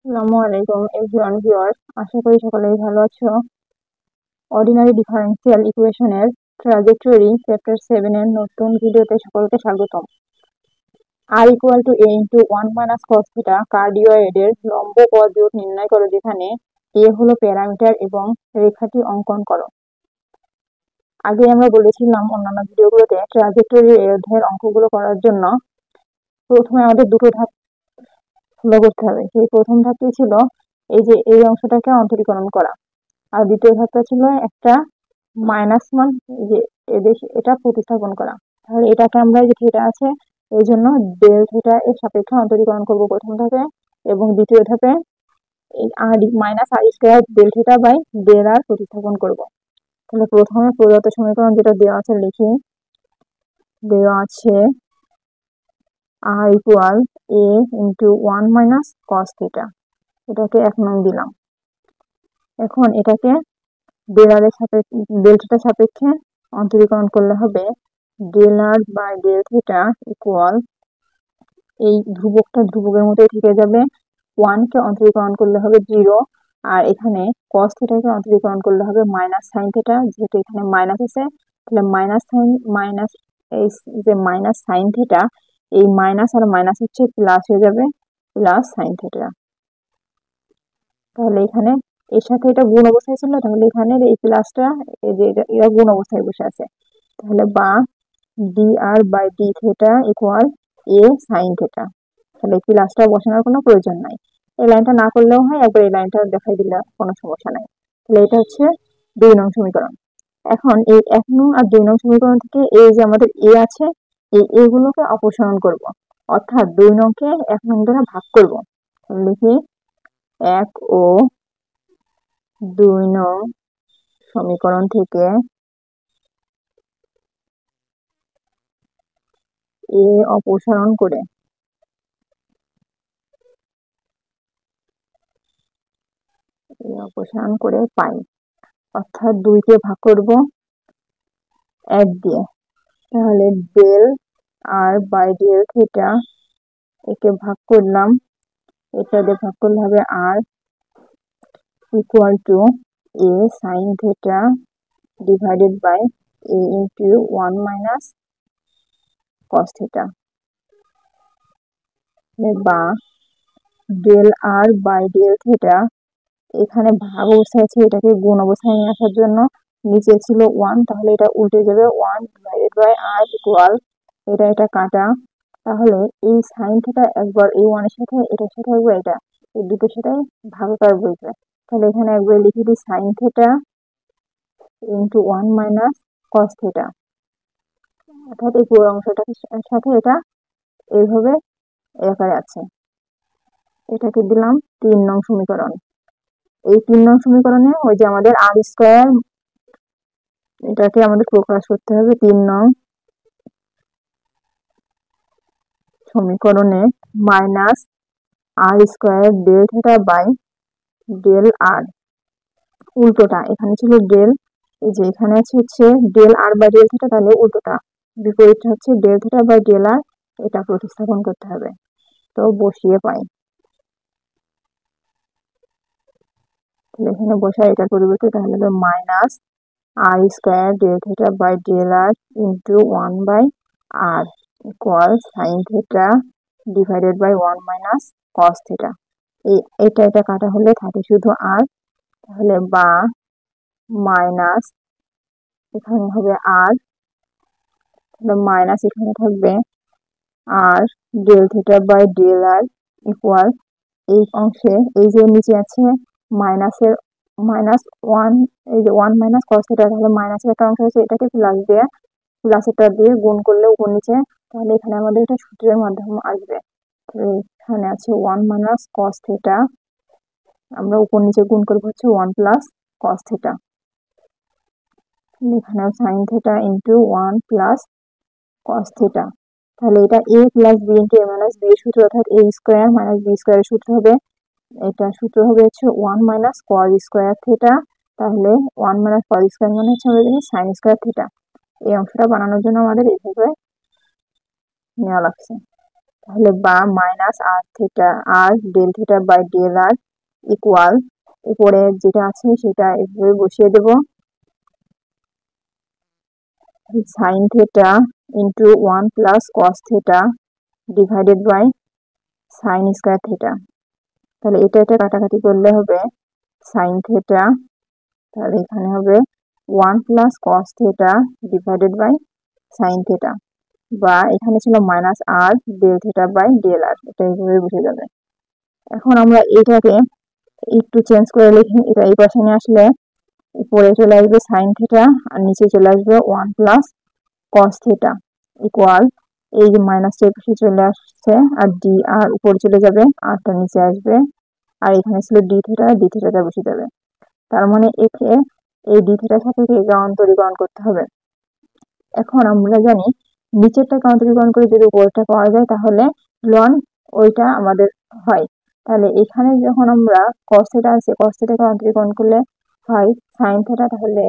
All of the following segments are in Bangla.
আসসালামু আলাইকুম এভরিওয়ান ভিউয়ার্স, আশা করি সকলেই ভালো আছো। অর্ডিনারি ডিফারেনশিয়াল ইকুয়েশনের ট্রাজেক্টরি চ্যাপ্টার 7 এর নতুন ভিডিওতে সকলকে স্বাগতম। R equal to A into 1 minus cos theta কার্ডিওয়েডের লম্ব পথ জোট নির্ণয় করো, যেখানে এ হলো প্যারামিটার এবং রেখাটি অঙ্কন করো। আগে আমরা বলেছিলাম অন্যান্য ভিডিওগুলোতে ট্রাজেক্টরি এই অধ্যায়ের অঙ্কগুলো করার জন্য প্রথমে আমাদের দুটো ধাপ ফলো করতে হবে। সেই প্রথম ধাপটি ছিল এই যে এই অংশটাকে অন্তরীকরণ করা, আর দ্বিতীয় ধাপটা ছিল একটা মাইনাস মান যে এটা প্রতিস্থাপন করা। তাহলে এটাকে আমরা যে থিটা আছে এই জন্য ডেল থিটা এর সাপেক্ষে অন্তরীকরণ করব প্রথম ধাপে, এবং দ্বিতীয় ধাপে এই R minus R square del theta by del R প্রতিস্থাপন করব। তাহলে প্রথমে প্রদত্ত সমীকরণ যেটা দেওয়া আছে লিখি। দেওয়া আছে আর ইকুয়াল এ ইন্টু 1 মাইনাস কস থিটা, এটাকে 1 নং দিলাম। এখন এটাকে ডেল থিটার সাপেক্ষে অন্তরীকরণ করলে হবে del R by del theta equal, এই ধ্রুবকটা ধ্রুবকের মতোই থেকে যাবে, 1 কে অন্তরীকরণ করলে হবে 0, আর এখানে কস থিটাকে অন্তরীকরণ করলে হবে মাইনাস সাইন থিটা। যেহেতু এখানে মাইনাস আছে তাহলে এই যে মাইনাস সাইন থিটা, এই মাইনাস আর মাইনাস হচ্ছে প্লাস হয়ে যাবে, প্লাস সাইন থিটা। তাহলে এখানে এর সাথে এটা গুণ অবস্থায় ছিল, তাহলে এখানে এই প্লাসটা এই যে এটা গুণ অবস্থায় বসে আছে। তাহলে বা d r by d theta equal a sine theta. তাহলে এই প্লাসটা বসানোর কোনো প্রয়োজন নাই, এই লাইনটা না করলেও হয়, একবার এই লাইনটা দেখাই দিলে কোনো সমস্যা নাই। তাহলে এটা হচ্ছে 2 নং সমীকরণ। এখন এই 1 নং আর 2 নং সমীকরণ থেকে এই যে আমাদের এ আছে, এই এ গুলোকে অপসারণ করব, অর্থাৎ 2 নংকে 1 নং দ্বারা ভাগ করব। লিখি 1 ও 2 নং সমীকরণ থেকে এ অপসারণ করে পাই, অর্থাৎ 2 কে ভাগ করব 1 দিয়ে। তাহলে del R by del theta, একে ভাগ করলাম, এটা দিয়ে ভাগ করলে হবে R equal to A sine theta divided by A into 1 minus cos theta, বা del R by del theta, এখানে ভাগ অবস্থায় আছে, এটাকে গুণ অবস্থায় নিয়ে আসার জন্য নিচে ছিল 1, তাহলে এটা উল্টে যাবে 1 ডিভাইডেড বাই আর ইকুয়াল, এটা কাটা। তাহলে এই সাইন থিটা একবার এই 1 এর সাথে এটার সাথে একবার এটা, এই দুটোর সাথে ভাগাকার বসবে। তাহলে এখানে একবার লিখে দিই sign theta into 1 minus cos theta, অর্থাৎ এই পুরো অংশটার সাথে এটা এইভাবে আকারে আছে। এটাকে দিলাম 3 নং সমীকরণ। এই 3 নং সমীকরণে ওই যে আমাদের আর স্কোয়ার, এটাকে আমাদের প্রকাশ করতে হবে 3 নং সমীকরণে minus R square del theta by del R, উল্টোটা এখানে ছিল ডেল, এই যে এখানে আছে হচ্ছে del R by del theta, তাহলে উল্টোটা বিপরীতটা হচ্ছে del theta by del R, এটা প্রতিস্থাপন করতে হবে। তো বসিয়ে পাই, তাহলে এখানে বসাই এটার পরিবর্তে, তাহলে হবে minus R square del theta by del r into 1 by r equal sine theta divided by 1 minus cos theta. এটা কাটা হলে থাকে শুধু আর, তাহলে বা মাইনাস এখানে হবে আর, তাহলে মাইনাস এখানে থাকবে R del theta by del R equal, এই অংশে এই যে নিচে আছে মাইনাসের মাইনাস 1, এই যে 1 মাইনাস কস থিটা, তাহলে মাইনাসের একটা অংশ আছে, এটাকে প্লাসেরটা দিয়ে গুণ করলে উপর নিচে, তাহলে এখানে আমাদের এটা সূত্রের মাধ্যমে আসবে। এখানে আছে 1 মাইনাস কস থিটা, আমরা উপর নিচে গুণ করবো হচ্ছে 1 প্লাস কস থিটা, এখানে sign theta into 1 plus cos theta. তাহলে এটা এ প্লাস বি ইন্টু এ মাইনাস বি এর সূত্র, অর্থাৎ এ স্কোয়ার মাইনাস বি স্কোয়ারের সূত্র হবে, এটা সূত্র হবে হচ্ছে 1 মাইনাস কস স্কোয়ার থিটা। তাহলে 1 মাইনাস কস স্কোয়ার মানে হচ্ছে আমরা জানি সাইন স্কোয়ার থিটা। এই অংশটা বানানোর জন্য আমাদের এইভাবে নেওয়া লাগছে। তাহলে বা minus R theta R del theta by del R equal উপরে যেটা আছে সেটা এভাবে বসিয়ে দেব, sine theta into 1 plus cos theta divided by sine square theta. তাহলে এটা কাটাকাটি করলে হবে সাইন থিটা, তাহলে এখানে হবে 1 plus cos theta divided by sine theta, বা এখানে ছিল minus R del theta by del R, এটা এইভাবে বসে যাবে। এখন আমরা এটাকে একটু চেঞ্জ করে লিখি, এটা এই পাশে নিয়ে আসলে উপরে চলে আসবে সাইন থিটা আর নিচে চলে আসবে 1 প্লাস কস থিটা ইকুয়াল, এই যে মাইনাসটা এই পাশে চলে আসছে আর ডি আর উপরে চলে যাবে আরটা নিচে আসবে, আর এখানে ছিল ডি থিটাটা বসে যাবে। তার মানে একে এই ডি থিটার সাথে অন্তরীকরণ করতে হবে। এখন আমরা জানি নিচেরটাকে অন্তরীকরণ করে যদি উপরেরটা পাওয়া যায় তাহলে লন ওইটা আমাদের হয়। তাহলে এখানে যখন আমরা cos থিটা আছে, cos থিটাকে অন্তরীকরণ করলে হয় sin থিটা, তাহলে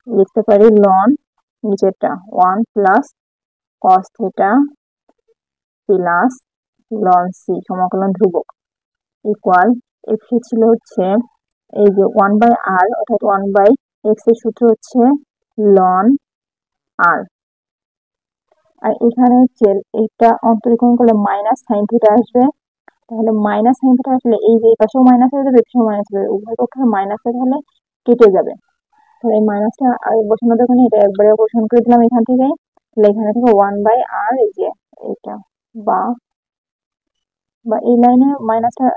লিখতে পারি লন নিচেরটা 1 plus cos theta plus ln c সমাকলন ধ্রুবক ইকুয়াল, এক্স ছিল হচ্ছে এই যে 1 বাই আর অর্থাৎ 1 বাই এক্স এর সূত্র হচ্ছে লন আর, আর এখানে হচ্ছে এটা অন্তরীকরণ করলে মাইনাস সাইন থিটা আসবে। তাহলে মাইনাস সাইন থিটা আসলে এই যে এই পাশেও মাইনাস হয়ে যাবে, এই পাশেও মাইনাস হয়ে যাবে, উভয় পক্ষে মাইনাসে তাহলে কেটে যাবে। তাহলে এই মাইনাসটা আর বসানো দরকার নেই, এটা একবারে অপসারণ করে দিলাম এখান থেকে। তাহলে এখানে থেকে 1 বাই আর এই যে এইটা বা বা এই লাইনে মাইনাসটা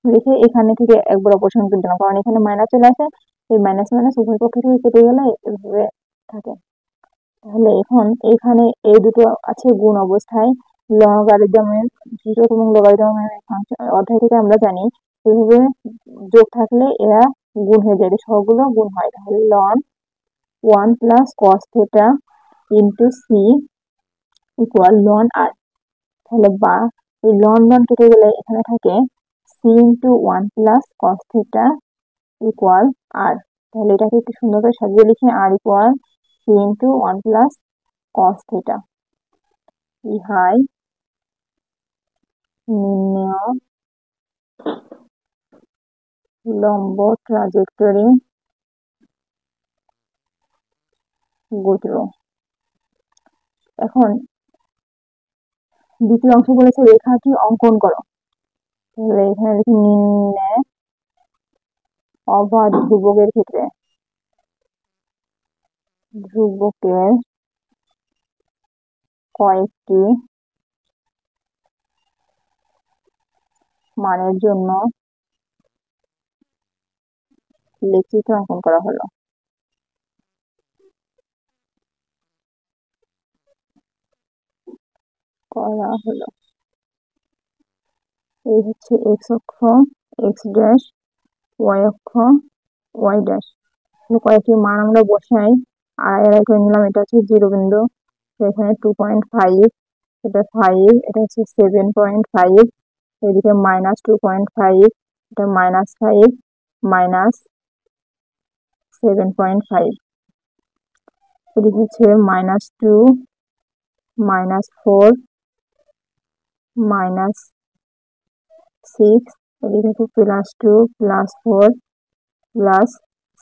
রেখে এখানে থেকে একবার অপসারণ করে দিলাম, কারণ এখানে মাইনাস চলে আসে, এই মাইনাস মাইনাস উভয় পক্ষে থেকে কেটে গেলে এভাবে থাকে। তাহলে এখন এখানে এই দুটো আছে গুণ অবস্থায়, লগারিদমের জিরো এবং লগারিদমের ফাংশন অধ্যায় থেকে আমরা জানি এভাবে যোগ থাকলে এরা গুণ হয়ে যায়, সবগুলো গুণ হয়। তাহলে ln 1 plus cos theta into C equal ln R, তাহলে বা এই লন লন কেটে গেলে এখানে থাকে C into 1 plus cos theta equal R. তাহলে এটাকে একটু সুন্দর করে সাজিয়ে লিখি, R equal C into 1 plus cos theta. ইহাই নির্ণেয় লম্ব ট্রাজেক্টরি গোত্র। এখন দ্বিতীয় অংশ বলেছে রেখাটি অঙ্কন করো, তাহলে এখানে লিখি নিম্নে অবাধ ধ্রুবকের ক্ষেত্রে ধ্রুবকের কয়েকটি মানের জন্য লেখচিত্র অঙ্কন করা হলো। এই হচ্ছে এক্স অক্ষ, এক্স ড্যাশ, ওয়াই অক্ষ, ওয়াই ড্যাশ। কয়েকটি মান আমরা বসাই, আড়াই করে নিলাম, এটা হচ্ছে 0 বিন্দু, এখানে 2.5, এটা 5, এটা হচ্ছে 7.5, এদিকে মাইনাস 2.5, এটা -5, মাইনাস 7.5, এদিকে হচ্ছে -2, -4, -6, এদিকে হচ্ছে +2, +4,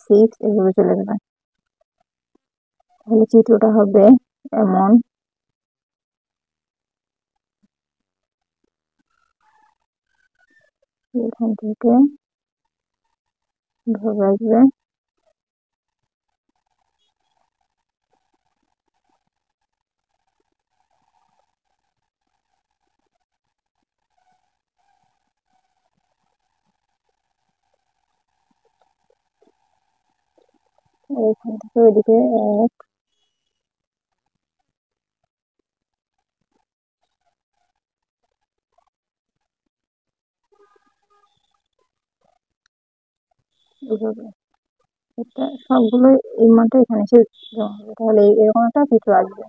+6, এভাবে চলে যাবে। তাহলে চিত্রটা হবে এমন, এখান থেকে ধরে আসবে, এখান থেকে ওইদিকে এভাবে, এটা সবগুলো এই মানটা এখানে এসে জমা হবে, তাহলে এরকম একটা চিত্র আসবে।